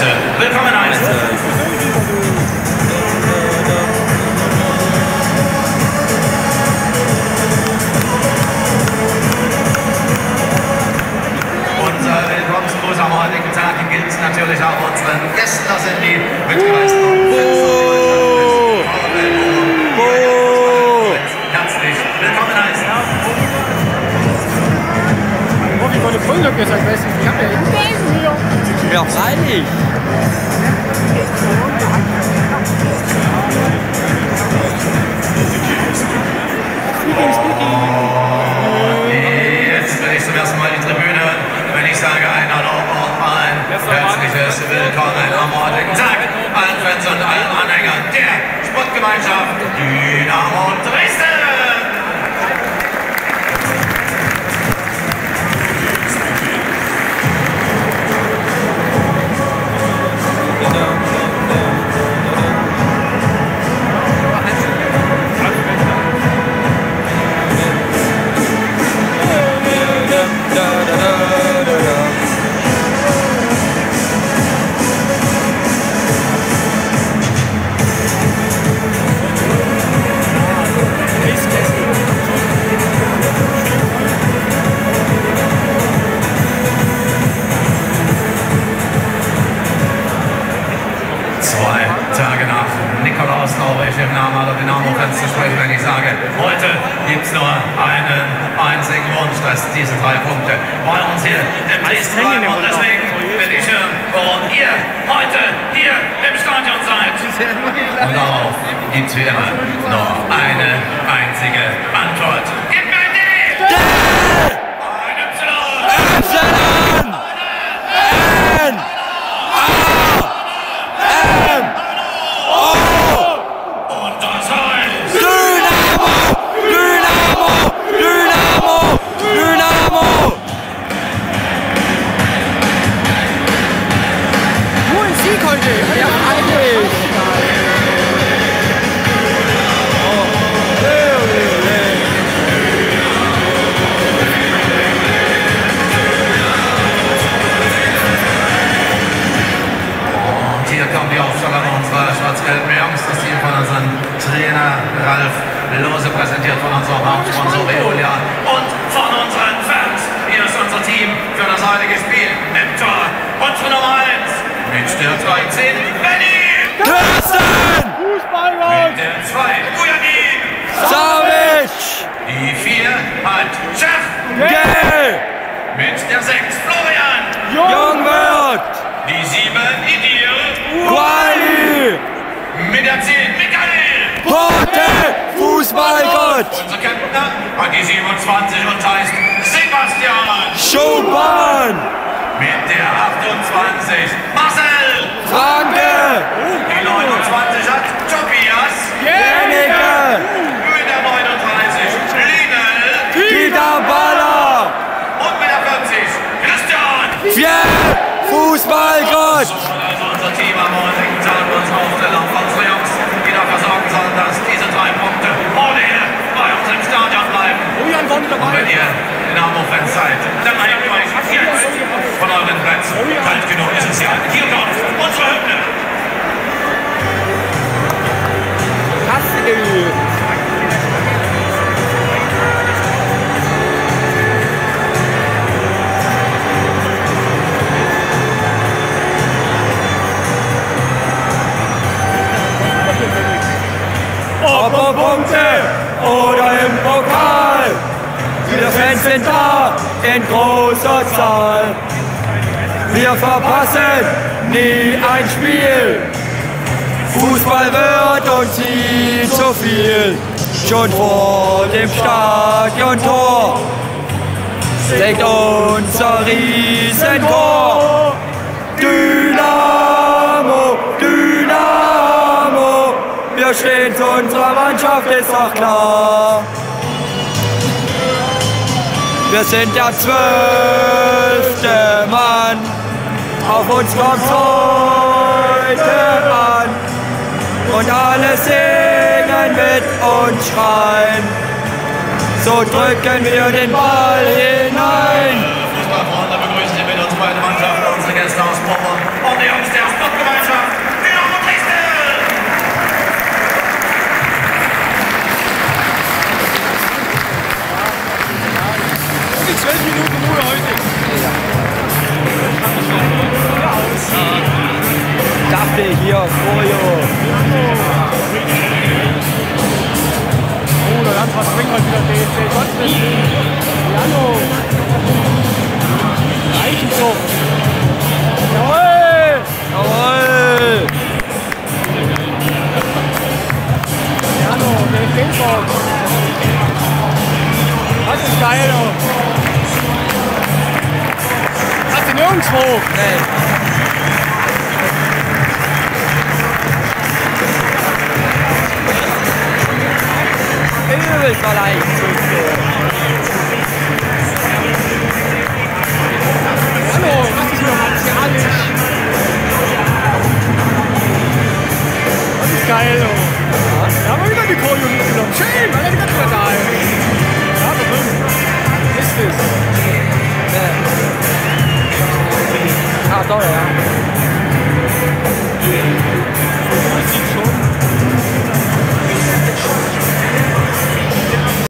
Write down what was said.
Leute, willkommen heißen. Unser Willkommensgruß am heutigen Tag gilt natürlich auch unseren Gästen, das sind die mitgereisten herzlich willkommen heißen. Ich wollte Vollglück gesagt, weißt du, ich habe ja einen Besen hier. Ja, freilich. Jetzt will ich zum ersten Mal die Tribüne, wenn ich sage ein Hallo und ein herzliches Willkommen am heutigen Tag allen Fans und allen Anhängern der Sportgemeinschaft Dynamo Dresden. Im Namen aller Dynamo-Fans zu sprechen, wenn ich sage, heute gibt es nur einen einzigen Wunsch, dass diese 3 Punkte bei uns hier im Dresden bleiben. Und deswegen will ich hören, warum ihr heute hier im Stadion seid. Und darauf gibt es wie immer nur eine einzige Antwort. Gib mir die! Ein Y! N! A! M! Lose präsentiert von unserem Hauptsponsor Veolia und von unseren Fans. Hier ist unser Team für das heutige Spiel. Im Tor unsere Nummer 1 mit der 13 Benny Kirsten! Mit der 2 Bujanin Savic! Die 4 hat Chef Gell! Mit der 6 Florian Jungwirth! Die 7 Idil Wally! Mit der 10 Michael Porte! Fußballgott! Unser Captain hat die 27 und heißt Sebastian Schumann! Mit der 28 Marcel Franke! Die 29 hat Tobias Jennecke! Mit der 39 Linel Dieter Baller! Und mit der 40 Christian Fjell! Fußballgott! So soll also unser Team am heutigen Tag uns aufstellen auf unsere Jungs, die dafür sorgen sollen, dass diese 3 Punkte ohne hier bei uns im Stadion bleiben. Und wenn ihr Dynamo-Fans seid, dann nehmt euch jetzt von euren Plätzen. Kalt genug ist es ja. Hier kommt unsere Hymne. Ob um Punkte oder im Pokal, wir Fans sind da in großer Zahl. Wir verpassen nie ein Spiel. Fußball wird uns nie zu viel. Schon vor dem Stadiontor steckt unser Riesentor. Dynamo, Dynamo, wir stehen zu unserer Mannschaft, ist doch klar. Wir sind der 12. Mann, auf uns kommt's heute an. Und alle singen mit und schreien, so drücken wir den Ball hinein. Fußballfreunde, begrüßen Sie mit uns beide Mannschaften, unsere Gäste aus Bochum und die Jungs der richtig, hier, Choreo. Oh, der Landrat bringt heute wieder DSC Gottesdienst. Piano. Reichenzucht. Jawohl! Jawohl! Piano, DSC-Box. Das ist geil, oh. Hast du nirgendwo? Nee. Übelst mal leicht. Hallo, das ist wieder martialisch. Das ist geil, oh. Da haben wir wieder die Choreo mitgenommen. Schön, weil er wieder da ist. Ja, da drin. Ist es. Ah, doch, ja.